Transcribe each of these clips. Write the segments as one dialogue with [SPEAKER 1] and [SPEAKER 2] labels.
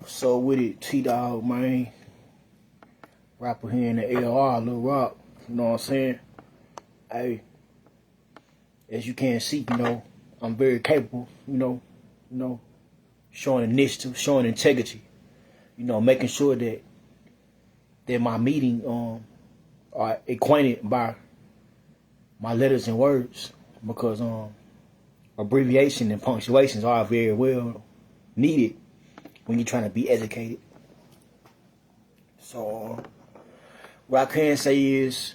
[SPEAKER 1] So with it, T-Dog, man. Rapper here in the AR, Lil Rock. You know what I'm saying? Hey, as you can see, I'm very capable, showing initiative, showing integrity, making sure that my meeting are acquainted by my letters and words, because abbreviation and punctuations are very well needed when you're trying to be educated. So what I can say is,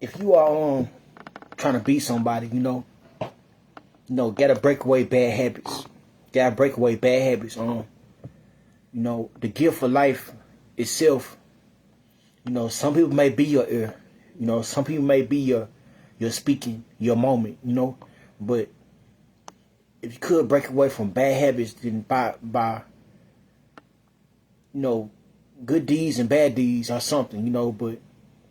[SPEAKER 1] if you are trying to be somebody, gotta break away bad habits. Gotta break away bad habits. The gift of life itself. Some people may be your ear. Some people may be your speaking, your moment. But if you could break away from bad habits, then by good deeds and bad deeds or something. But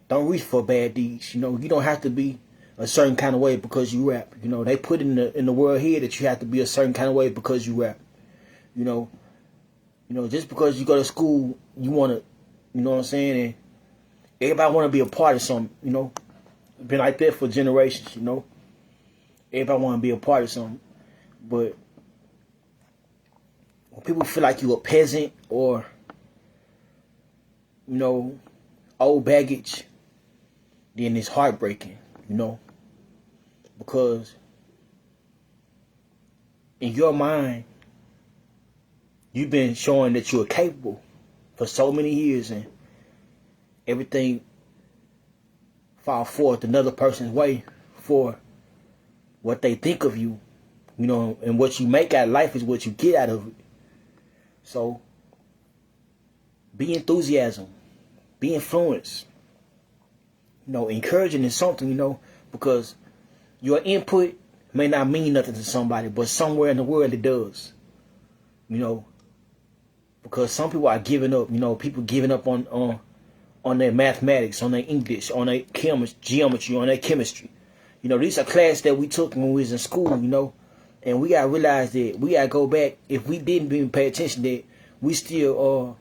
[SPEAKER 1] don't reach for bad deeds. You don't have to be a certain kind of way because you rap. They put in the world here that you have to be a certain kind of way because you rap. Just because you go to school, you want to, you know what I'm saying? And everybody want to be a part of something, Been like that for generations, Everybody want to be a part of something. But when people feel like you a peasant or, old baggage, then it's heartbreaking, Because in your mind, you've been showing that you're capable for so many years, and everything fall forth another person's way for what they think of you, and what you make out of life is what you get out of it. So be enthusiasm, be influence, encouraging is something, because your input may not mean nothing to somebody, but somewhere in the world it does, because some people are giving up, people giving up on their mathematics, on their English, on their geometry, on their chemistry. These are classes that we took when we was in school, and we gotta realize that we gotta go back. If we didn't even pay attention, that we still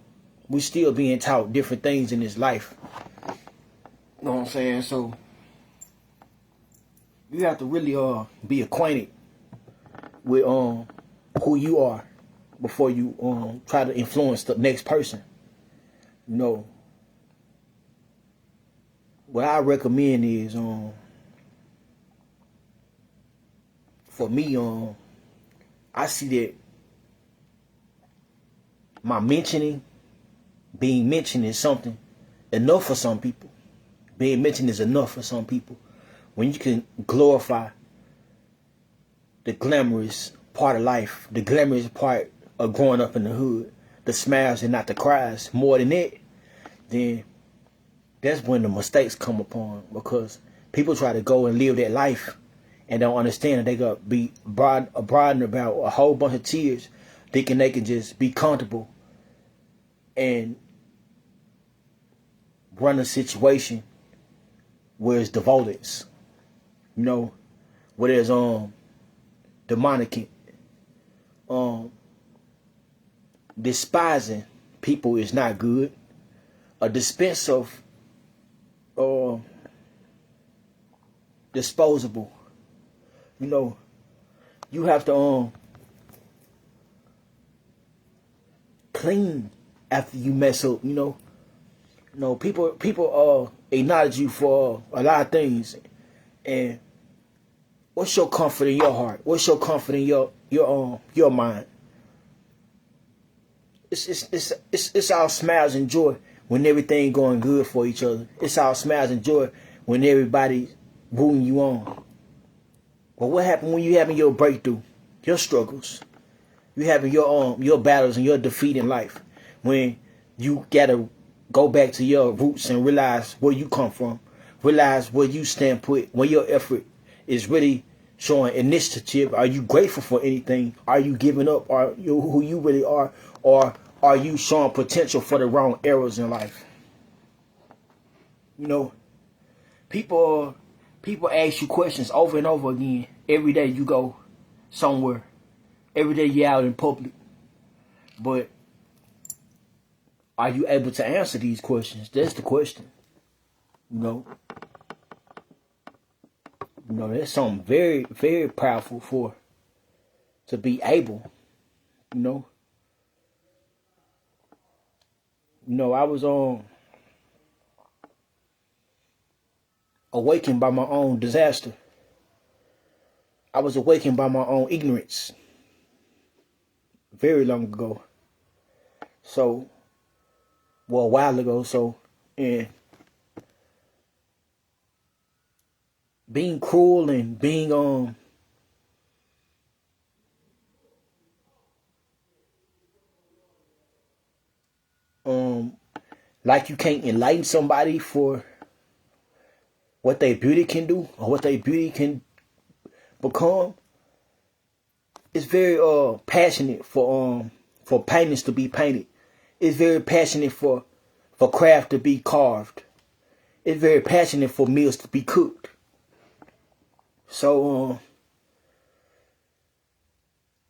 [SPEAKER 1] being taught different things in this life. You know what I'm saying? So you have to really be acquainted with who you are before you try to influence the next person. What I recommend is for me, I see that being mentioned is something enough for some people. Being mentioned is enough for some people. When you can glorify the glamorous part of life, the glamorous part of growing up in the hood, the smiles and not the cries, more than that, then that's when the mistakes come upon, because people try to go and live that life and don't understand that they got to be broadened about a whole bunch of tears, thinking they can just be comfortable and run a situation where it's devoted, where there's demonic, despising people is not good. A dispense of disposable. You have to clean after you mess up. People acknowledge you for a lot of things. And what's your comfort in your heart? What's your comfort in your mind? It's all smiles and joy when everything going good for each other. It's all smiles and joy when everybody's rooting you on. But what happened when you having your breakthrough, your struggles, you having your battles and your defeat in life, when you gotta go back to your roots and realize where you come from, realize where you stand put, where your effort is really showing initiative. Are you grateful for anything? Are you giving up? Are you who you really are? Or are you showing potential for the wrong arrows in life? People ask you questions over and over again. Every day you go somewhere every day you're out in public. But are you able to answer these questions? That's the question. You know. You know, that's something very, very powerful for to be able, you know. I was awakened by my own disaster. I was awakened by my own ignorance very long ago. So, well, a while ago. So, and being cruel and being like you can't enlighten somebody for what their beauty can do or what their beauty can become. It's very passionate for paintings to be painted. It's very passionate for craft to be carved. It's very passionate for meals to be cooked. So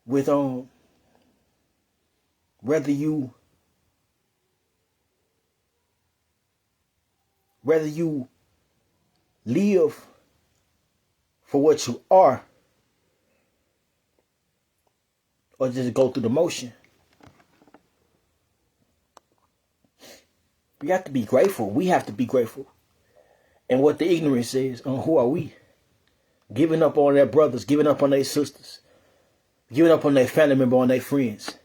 [SPEAKER 1] with whether you live for what you are or just go through the motion, we have to be grateful. We have to be grateful. And what the ignorance is, who are we? Giving up on their brothers, giving up on their sisters, giving up on their family member, on their friends.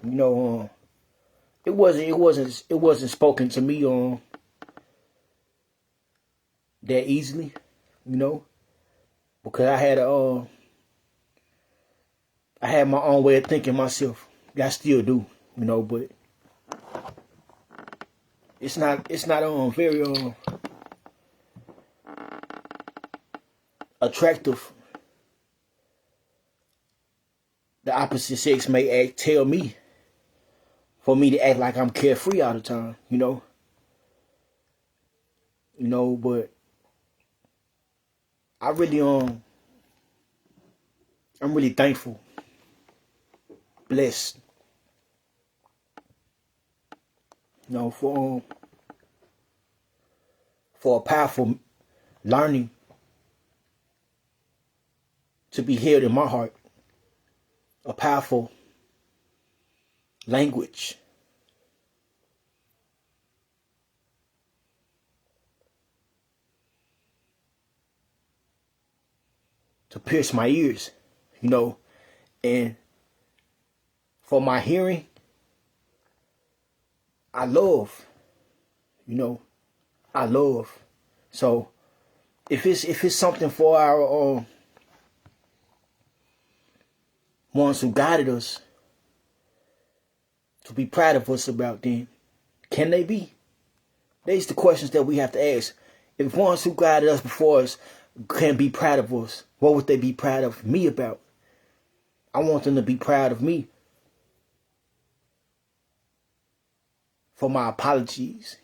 [SPEAKER 1] You know, it wasn't spoken to me that easily, you know, because I had my own way of thinking myself. I still do, you know, but it's not very attractive. The opposite sex may tell me for me to act like I'm carefree all the time, you know. But I really I'm really thankful, blessed, you know, for a powerful learning to be held in my heart, a powerful language to pierce my ears, you know, and for my hearing, I love, you know, I love. So if it's something for our ones who guided us to be proud of us about, then can they be? These are the questions that we have to ask. If ones who guided us before us can be proud of us, what would they be proud of me about? I want them to be proud of me for my apologies,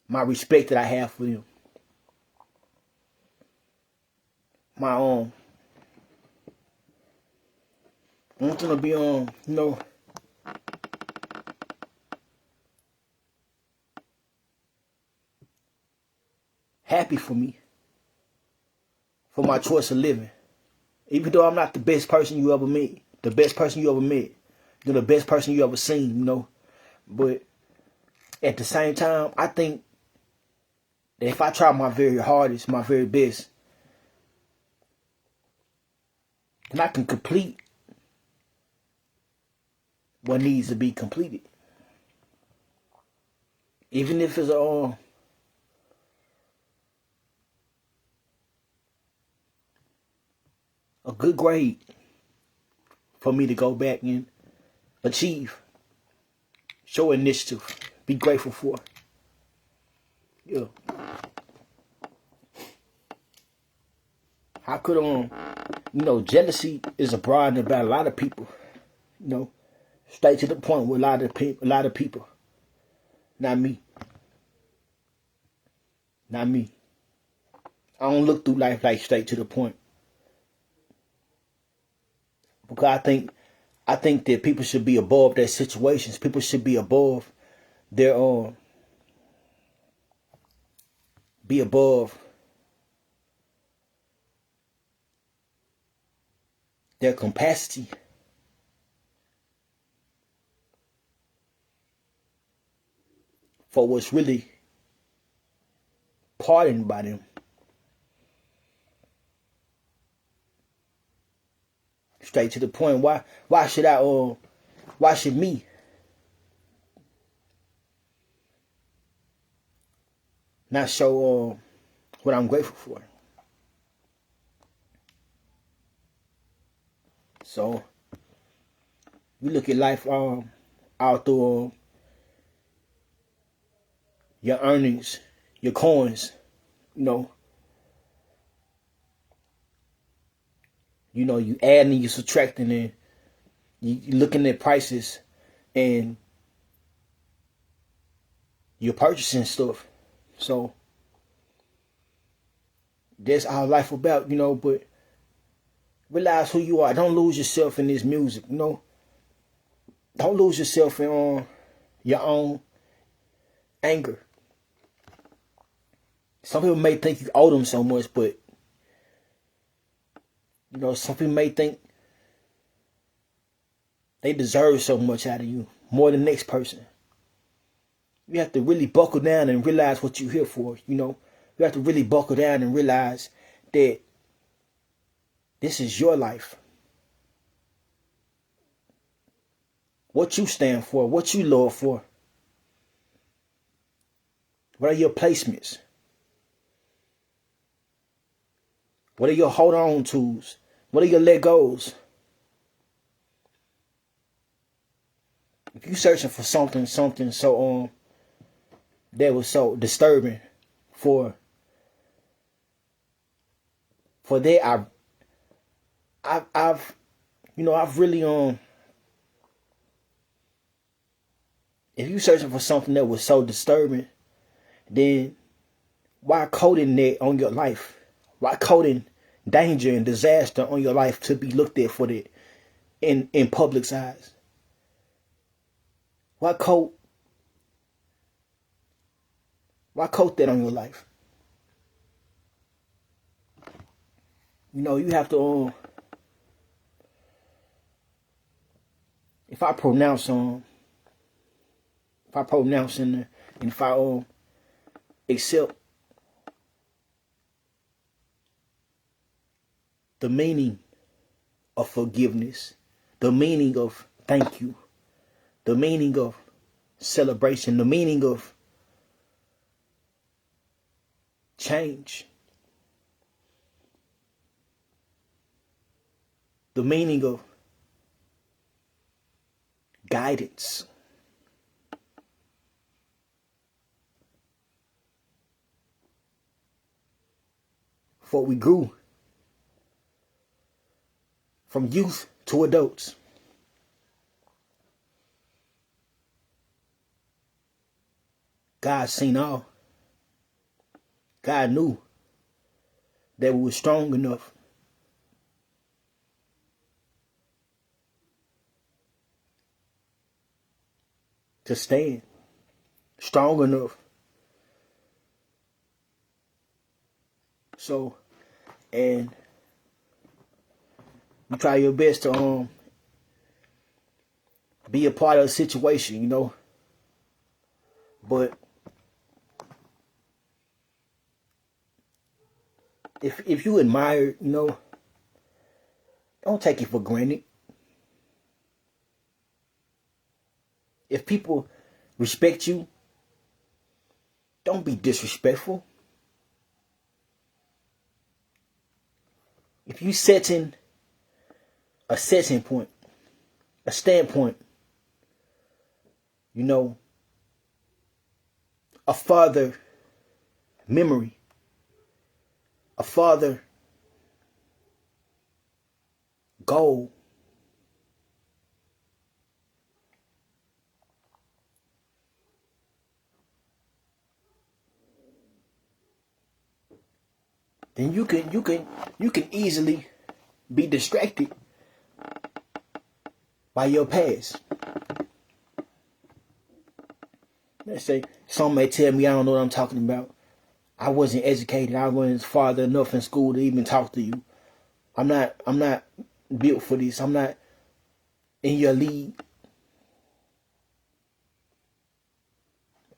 [SPEAKER 1] my respect that I have for them, my own. I want them to be you know, happy for me, for my choice of living. Even though I'm not the best person you ever met, you're the best person you ever seen, you know. But at the same time, I think that if I try my very hardest, my very best, then I can complete what needs to be completed. Even if it's a good grade for me to go back and achieve, show initiative, be grateful for. Yeah. How could jealousy is abroad about a lot of people, you know, straight to the point with a lot of people. Not me. Not me. I don't look through life like straight to the point. Because I think that people should be above their situations. People should be above their be above their capacity. For what's really pardoned by them. Straight to the point. Why should me not show what I'm grateful for? So we look at life out through your earnings, your coins, you know, you adding, you subtracting, and you looking at prices, and you're purchasing stuff. So that's our life about, but realize who you are. Don't lose yourself in this music, Don't lose yourself in your own anger. Some people may think you owe them so much, but some people may think they deserve so much out of you, more than the next person. You have to really buckle down and realize what you're here for, You have to really buckle down and realize that this is your life. What you stand for, what you love for. What are your placements? What are your hold on tos? What are your let goes? If you're searching for something so that was so disturbing for that I've really if you searching for something that was so disturbing, then why coding that on your life? Why coding danger and disaster on your life to be looked at for that in public's eyes? Why code that on your life? You have to if I pronounce and if I accept the meaning of forgiveness, the meaning of thank you, the meaning of celebration, the meaning of change, the meaning of guidance. For we grew from youth to adults. God seen all. God knew that we were strong enough to stand, strong enough. So, and you try your best to be a part of the situation, But if you admire, don't take it for granted. If people respect you, don't be disrespectful. If you setting a setting point, a standpoint, a father memory, a father goal, then you can easily be distracted by your past. Let's say some may tell me I don't know what I'm talking about. I wasn't educated. I wasn't farther enough in school to even talk to you. I'm not built for this. I'm not in your league.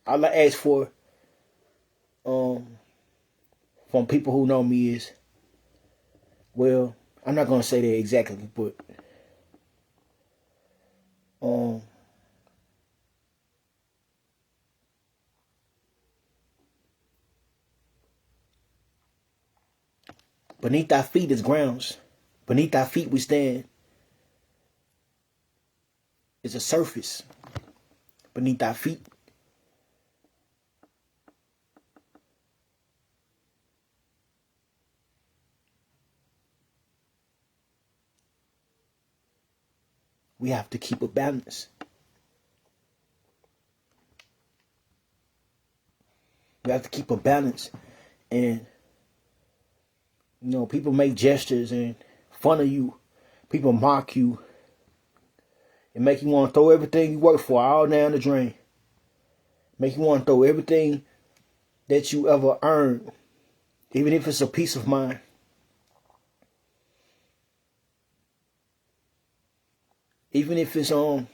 [SPEAKER 1] All I ask for from people who know me is, well, I'm not gonna say that exactly, but beneath our feet is grounds. Beneath our feet we stand. It's a surface. Beneath our feet. We have to keep a balance. We have to keep a balance. And, you know, people make gestures and fun of you. People mock you. And make you want to throw everything you work for all down the drain. Make you want to throw everything that you ever earned. Even if it's a peace of mind. Even if it's your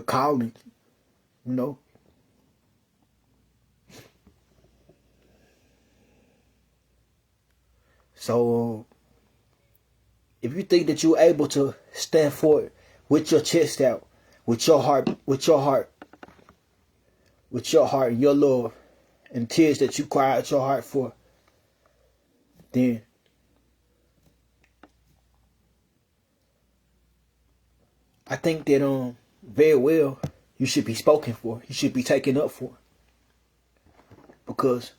[SPEAKER 1] calling, you know. So if you think that you're able to stand for it with your chest out, with your heart and your love and tears that you cry out your heart for, then I think that very well you should be spoken for. You should be taken up for. Because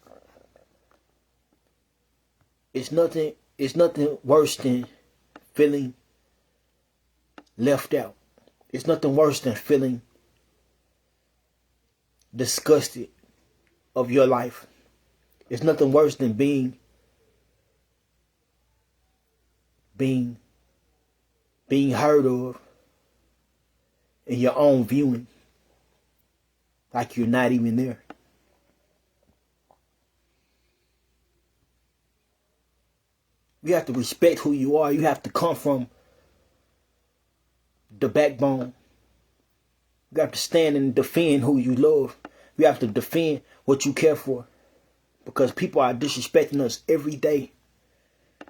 [SPEAKER 1] it's nothing worse than feeling left out. It's nothing worse than feeling disgusted of your life. It's nothing worse than being heard of in your own viewing, like you're not even there. You have to respect who you are. You have to come from the backbone. You have to stand and defend who you love. You have to defend what you care for. Because people are disrespecting us every day.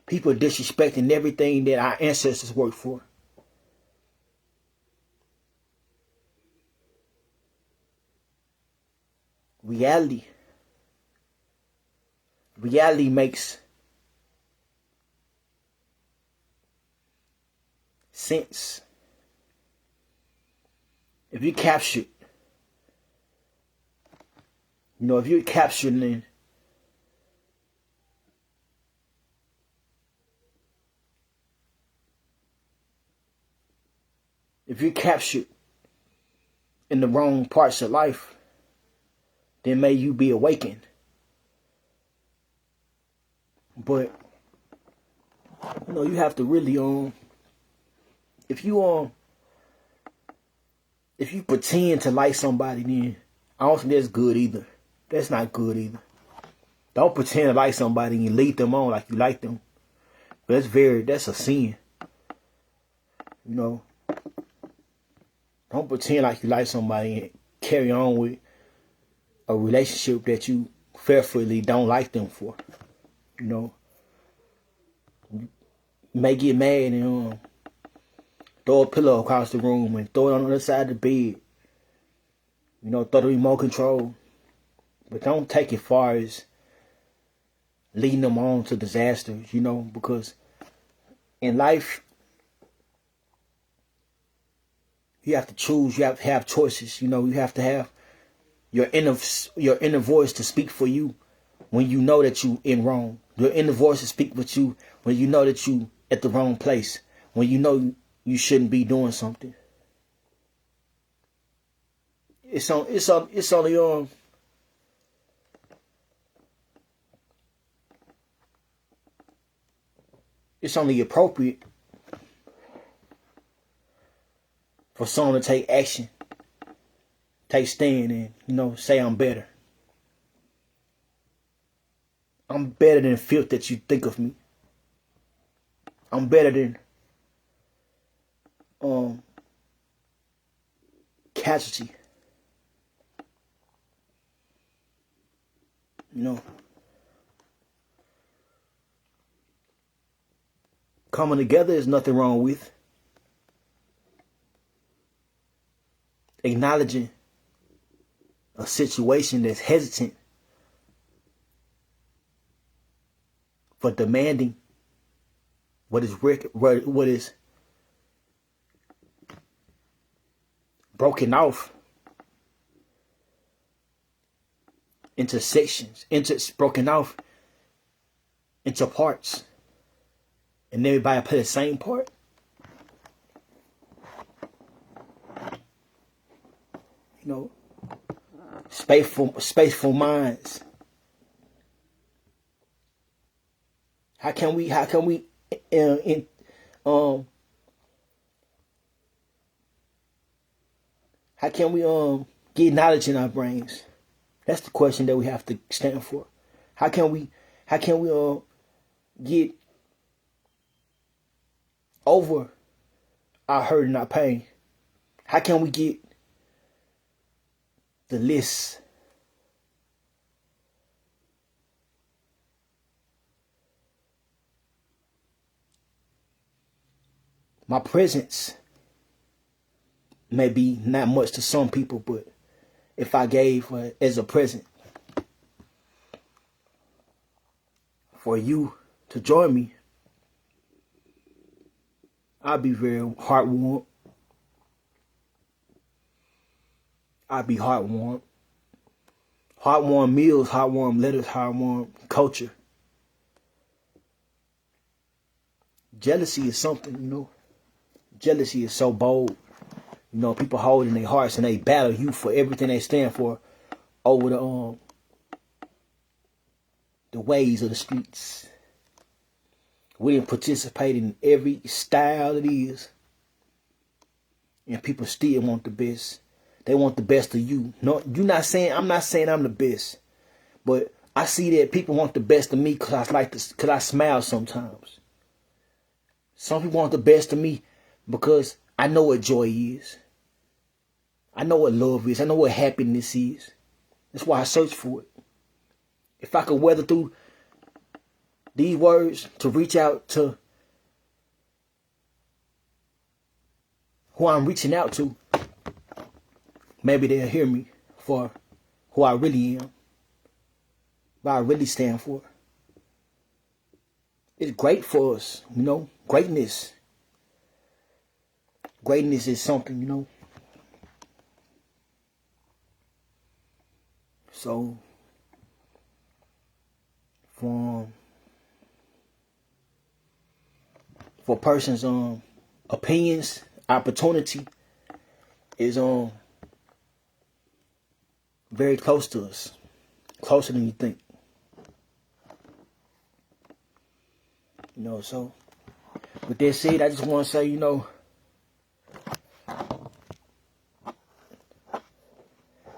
[SPEAKER 1] People are disrespecting everything that our ancestors worked for. Reality makes sense. If you're captured, if you're captured in the wrong parts of life, then may you be awakened. But you have to really if you pretend to like somebody, then I don't think that's good either. That's not good either. Don't pretend to like somebody and lead them on like you like them. That's a sin. Don't pretend like you like somebody and carry on with a relationship that you fearfully don't like them for. You may get mad and throw a pillow across the room and throw it on the other side of the bed. Throw the remote control. But don't take it far as leading them on to disaster, because in life, you have to choose, you have to have choices, you have to have your inner voice to speak for you when you know that you in wrong. Your inner voice to speak with you when you know that you at the wrong place. When you know you shouldn't be doing something. It's only it's only appropriate for someone to take action, take stand, and say I'm better. I'm better than filth that you think of me. I'm better than casualty. Coming together is nothing wrong with. Acknowledging a situation that's hesitant for demanding what is broken off into sections, broken off into parts, and everybody play the same part. Spaceful minds. How can we get knowledge in our brains? That's the question that we have to stand for. How can we get over our hurt and our pain? How can we get the list? My presence may be not much to some people, but if I gave as a present for you to join me, I'd be very heartwarmed. I'd be heartwarmed. Heartwarm meals, heartwarm letters, heartwarm culture. Jealousy is something, Jealousy is so bold. People hold in their hearts and they battle you for everything they stand for over the ways of the streets. We didn't participate in every style it is. And people still want the best. They want the best of you. No, I'm not saying I'm the best. But I see that people want the best of me because I smile sometimes. Some people want the best of me because I know what joy is. I know what love is. I know what happiness is. That's why I search for it. If I could weather through these words to reach out to who I'm reaching out to, maybe they'll hear me for who I really am, what I really stand for. It's great for us, greatness. Greatness is something, So, for persons' opinions, opportunity is very close to us, closer than you think. So with that said, I just want to say,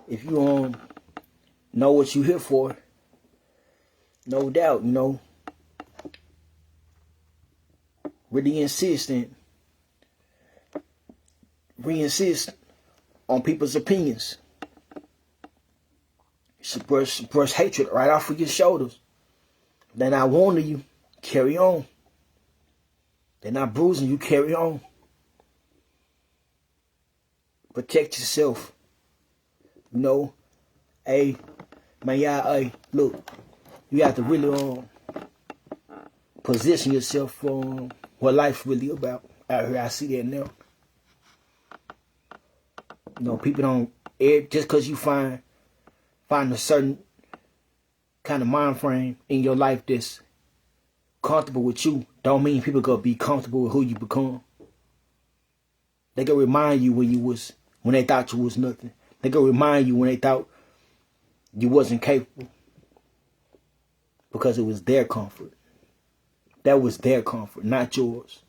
[SPEAKER 1] if you know what you're here for, no doubt, really insist and re-insist on people's opinions. You should brush hatred right off of your shoulders. They're not wounding you, carry on. They're not bruising you, carry on. Protect yourself. Hey, man, hey, look, you have to really position yourself for what life's really about out here. I see that now. People don't, just because you find a certain kind of mind frame in your life that's comfortable with you, don't mean people gonna be comfortable with who you become. They can remind you when they thought you was nothing. They can remind you when they thought you wasn't capable. Because it was their comfort. That was their comfort, not yours.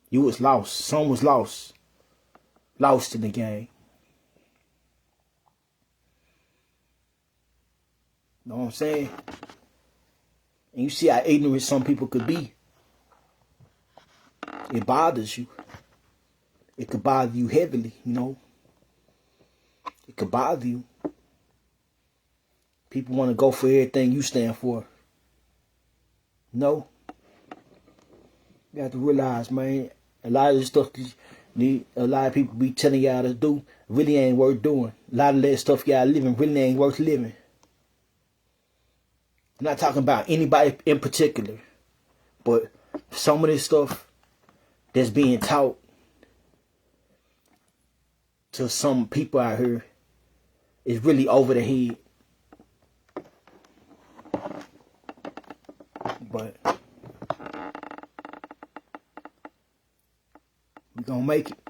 [SPEAKER 1] You was lost. Some was lost. Lost in the game. Know what I'm saying? And you see how ignorant some people could be. It bothers you. It could bother you heavily, you know. It could bother you. People want to go for everything you stand for. No. You have to realize, man, a lot of this stuff a lot of people be telling y'all to do really ain't worth doing. A lot of that stuff y'all living really ain't worth living. I'm not talking about anybody in particular, but some of this stuff that's being taught to some people out here is really over the head. But we're gonna make it.